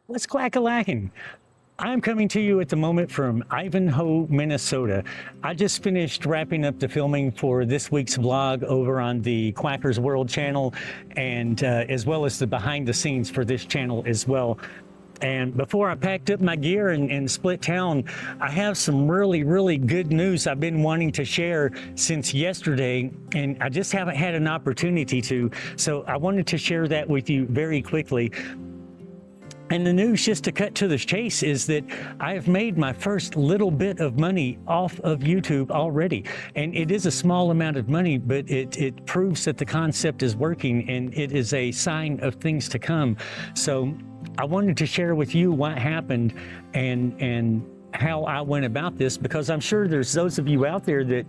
What's quack-a-lacking? I'm coming to you at the moment from Ivanhoe, Minnesota. I just finished wrapping up the filming for this week's vlog over on the Quackers World channel, and as well as the behind the scenes for this channel as well. And before I packed up my gear and split town, I have some really good news I've been wanting to share since yesterday, and I just haven't had an opportunity to. So I wanted to share that with you very quickly. And the news, just to cut to the chase, is that I have made my first little bit of money off of YouTube already. And it is a small amount of money, but it proves that the concept is working, and it is a sign of things to come. So I wanted to share with you what happened and how I went about this, because I'm sure there's those of you out there that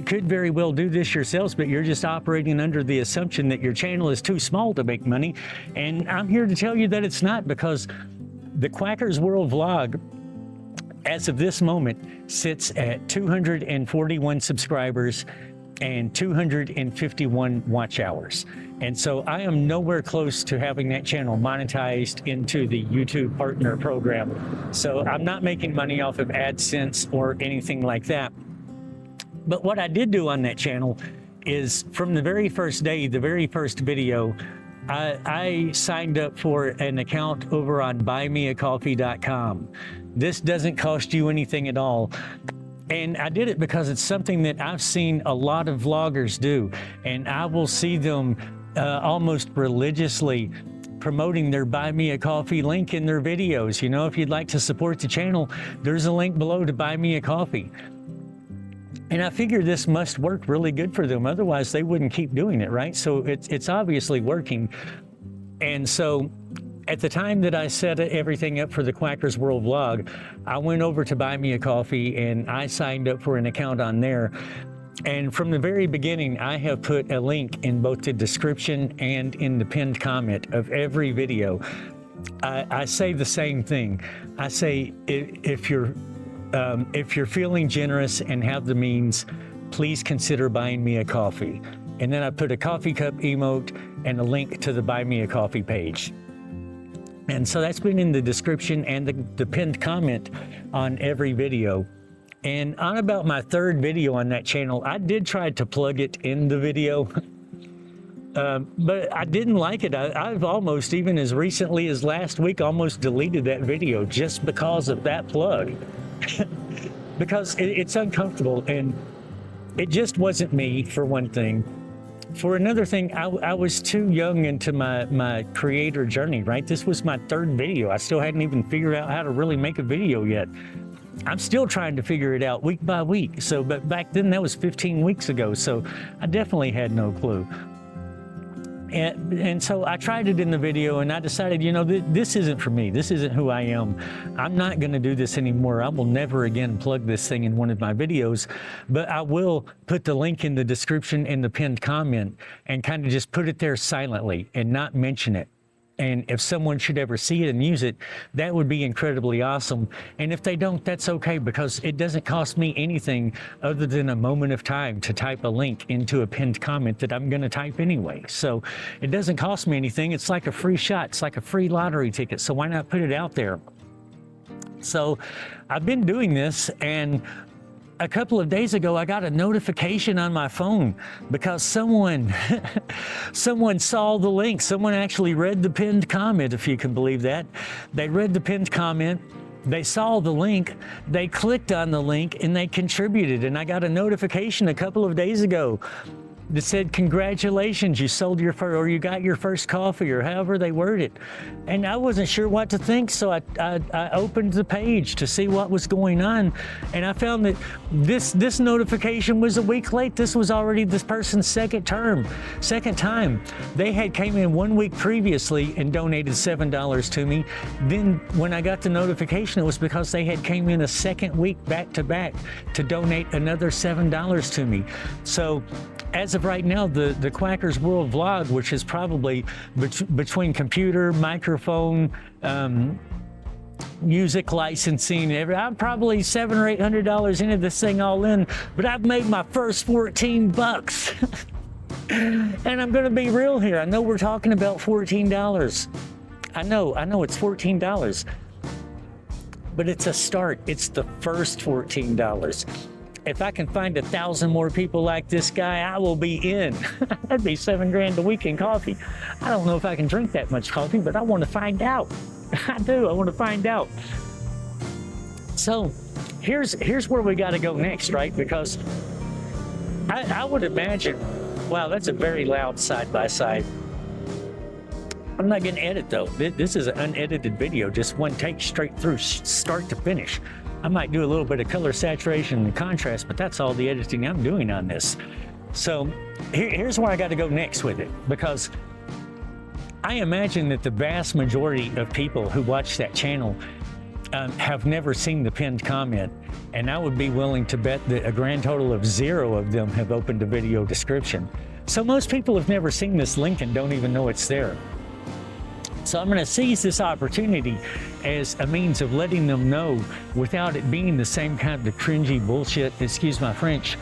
could very well do this yourselves, but you're just operating under the assumption that your channel is too small to make money. And I'm here to tell you that it's not, because the Quackers World vlog, as of this moment, sits at 241 subscribers and 251 watch hours. And so I am nowhere close to having that channel monetized into the YouTube partner program. So I'm not making money off of AdSense or anything like that. But what I did do on that channel is, from the very first day, the very first video, I signed up for an account over on buymeacoffee.com. This doesn't cost you anything at all. And I did it because it's something that I've seen a lot of vloggers do. And I will see them almost religiously promoting their Buy Me a Coffee link in their videos. You know, if you'd like to support the channel, there's a link below to buy me a coffee. And I figure this must work really good for them. Otherwise, they wouldn't keep doing it, right? So it's obviously working. And so at the time that I set everything up for the Quackers World vlog, I went over to Buy Me a Coffee and I signed up for an account on there. And from the very beginning, I have put a link in both the description and in the pinned comment of every video. I say the same thing. I say, if you're feeling generous and have the means, please consider buying me a coffee. And then I put a coffee cup emote and a link to the Buy Me a Coffee page. And so that's been in the description and the pinned comment on every video. And on about my third video on that channel, I did try to plug it in the video, but I didn't like it. I've almost, even as recently as last week, almost deleted that video just because of that plug. Because it's uncomfortable, and it just wasn't me, for one thing. For another thing, I was too young into my creator journey, right? This was my third video. I still hadn't even figured out how to really make a video yet. I'm still trying to figure it out week by week. So, but back then, that was 15 weeks ago, so I definitely had no clue. And so I tried it in the video, and I decided, you know, this isn't for me. This isn't who I am. I'm not going to do this anymore. I will never again plug this thing in one of my videos, but I will put the link in the description in the pinned comment and kind of just put it there silently and not mention it. And if someone should ever see it and use it, that would be incredibly awesome. And if they don't, that's okay, because it doesn't cost me anything other than a moment of time to type a link into a pinned comment that I'm going to type anyway. So it doesn't cost me anything. It's like a free shot. It's like a free lottery ticket. So why not put it out there? So I've been doing this, and a couple of days ago, I got a notification on my phone because someone saw the link. Someone actually read the pinned comment, if you can believe that. They read the pinned comment, they saw the link, they clicked on the link, and they contributed. And I got a notification a couple of days ago that said, congratulations, you sold your first, or you got your first coffee, or however they word it. And I wasn't sure what to think, so I opened the page to see what was going on, and I found that this notification was a week late. This was already this person's second time. They had came in 1 week previously and donated $7 to me. Then when I got the notification, it was because they had came in a second week back to back to donate another $7 to me. So as of right now, the Quackers World vlog, which is probably between computer, microphone, music licensing, I'm probably $700 or $800 into this thing all in, but I've made my first 14 bucks. And I'm going to be real here. I know we're talking about $14. I know it's $14, but it's a start. It's the first $14. If I can find 1,000 more people like this guy, I will be in. That'd be $7 grand a week in coffee. I don't know if I can drink that much coffee, but I want to find out. I do. I want to find out. So here's where we got to go next, right? Because I would imagine, wow, that's a very loud side-by-side. I'm not going to edit, though. This is an unedited video, just one take straight through, start to finish. I might do a little bit of color saturation and contrast, but that's all the editing I'm doing on this. So here's where I got to go next with it, because I imagine that the vast majority of people who watch that channel have never seen the pinned comment, and I would be willing to bet that a grand total of 0 of them have opened the video description. So most people have never seen this link and don't even know it's there. So I'm going to seize this opportunity as a means of letting them know, without it being the same kind of cringy bullshit, excuse my French,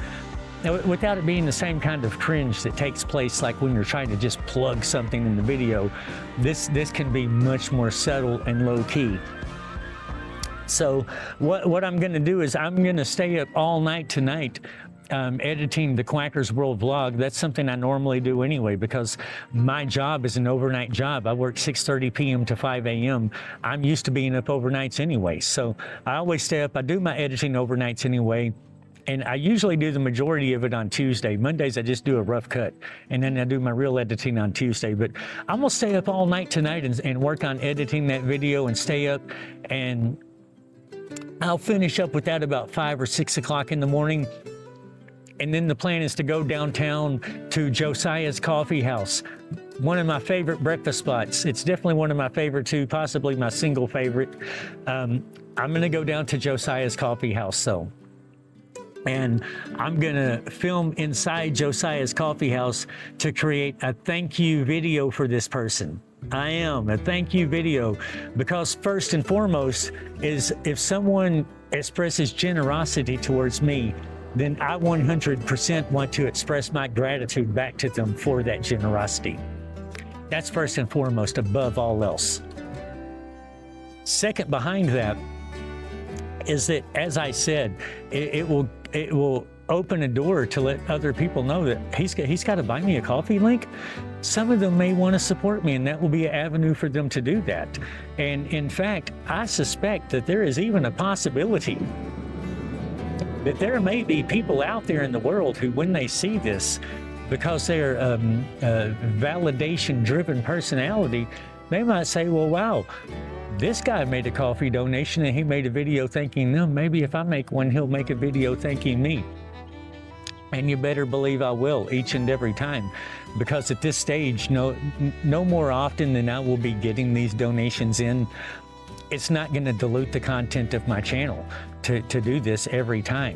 without it being the same kind of cringe that takes place like when you're trying to just plug something in the video. This can be much more subtle and low key. So what I'm going to do is I'm going to stay up all night tonight editing the Quackers World vlog. That's something I normally do anyway, because my job is an overnight job. I work 6:30 p.m. to 5 a.m. I'm used to being up overnights anyway. So I always stay up. I do my editing overnights anyway. And I usually do the majority of it on Tuesday. Mondays, I just do a rough cut. And then I do my real editing on Tuesday. But I'm going to stay up all night tonight and work on editing that video and stay up. And I'll finish up with that about 5 or 6 o'clock in the morning. And then the plan is to go downtown to Josiah's Coffee House, one of my favorite breakfast spots. It's definitely one of my favorite too, possibly my single favorite. I'm going to go down to Josiah's Coffee House, though. And I'm going to film inside Josiah's Coffee House to create a thank you video for this person. I am a thank you video, because first and foremost is if someone expresses generosity towards me, then I 100% want to express my gratitude back to them for that generosity. That's first and foremost, above all else. Second behind that is that, as I said, it will open a door to let other people know that he's got a Buy Me a Coffee link. Some of them may want to support me, and that will be an avenue for them to do that. And in fact, I suspect that there is even a possibility that there may be people out there in the world who, when they see this, because they're a validation-driven personality, they might say, well, wow, this guy made a coffee donation and he made a video thanking them. Maybe if I make one, he'll make a video thanking me. And you better believe I will, each and every time, because at this stage, no more often than I will be getting these donations in, it's not going to dilute the content of my channel to do this every time.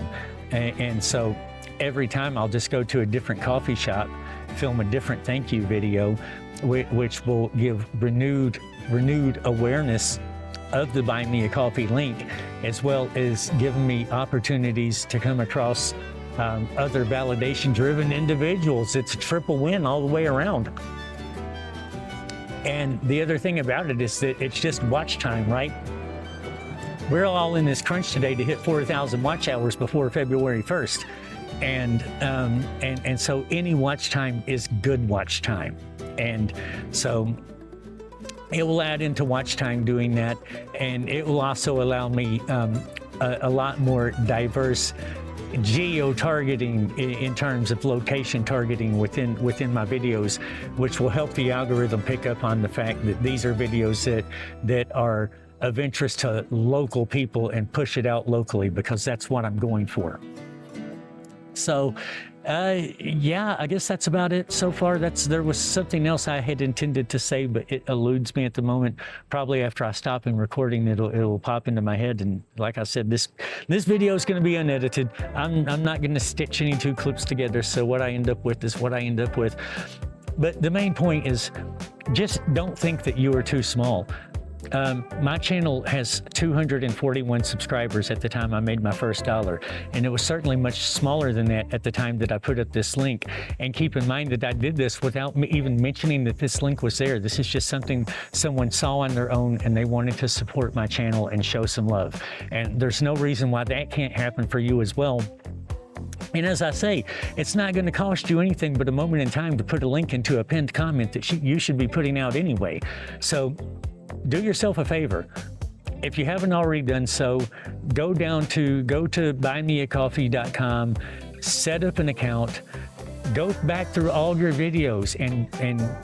And so every time I'll just go to a different coffee shop, film a different thank you video, which will give renewed awareness of the Buy Me a Coffee link, as well as giving me opportunities to come across other validation-driven individuals. It's a triple win all the way around. And the other thing about it is that it's just watch time, right? We're all in this crunch today to hit 4,000 watch hours before February 1st. And so any watch time is good watch time. And so it will add into watch time doing that. And it will also allow me a lot more diverse geo-targeting in terms of location targeting within my videos, which will help the algorithm pick up on the fact that these are videos that are of interest to local people and push it out locally, because that's what I'm going for. So yeah, I guess that's about it so far. There was something else I had intended to say, but it eludes me at the moment. Probably after I stop in recording, it'll pop into my head. And like I said, this video is going to be unedited. I'm not going to stitch any two clips together. So what I end up with is what I end up with. But the main point is, just don't think that you are too small. My channel has 241 subscribers at the time I made my first dollar, and it was certainly much smaller than that at the time that I put up this link. And keep in mind that I did this without even mentioning that this link was there. This is just something someone saw on their own, and they wanted to support my channel and show some love. And there's no reason why that can't happen for you as well. And as I say, it's not going to cost you anything but a moment in time to put a link into a pinned comment that you should be putting out anyway. So do yourself a favor. If you haven't already done so, go to buymeacoffee.com, set up an account, go back through all your videos and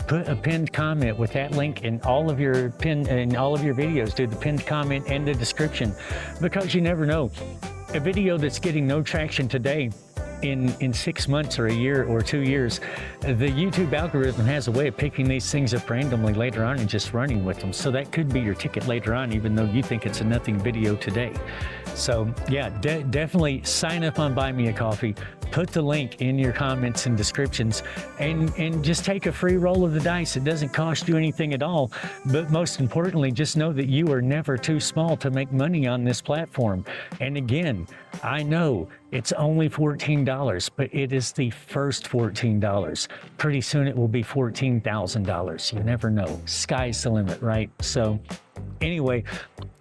put a pinned comment with that link in all of your videos. Do the pinned comment and the description, because you never know. A video that's getting no traction today, in 6 months or a year or 2 years, the YouTube algorithm has a way of picking these things up randomly later on and just running with them. So that could be your ticket later on, even though you think it's a nothing video today. So yeah, definitely sign up on Buy Me a Coffee. Put the link in your comments and descriptions, and just take a free roll of the dice. It doesn't cost you anything at all. But most importantly, just know that you are never too small to make money on this platform. And again, I know it's only $14, but it is the first $14. Pretty soon it will be $14,000. You never know. Sky's the limit, right? So anyway,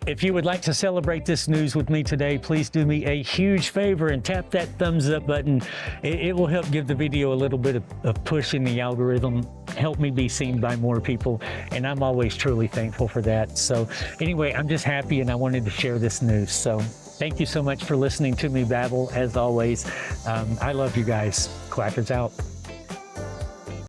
if you would like to celebrate this news with me today, please do me a huge favor and tap that thumbs up button. It will help give the video a little bit of push in the algorithm, help me be seen by more people, and I'm always truly thankful for that. So anyway, I'm just happy, and I wanted to share this news. So thank you so much for listening to me babble, as always. I love you guys. Quackers out.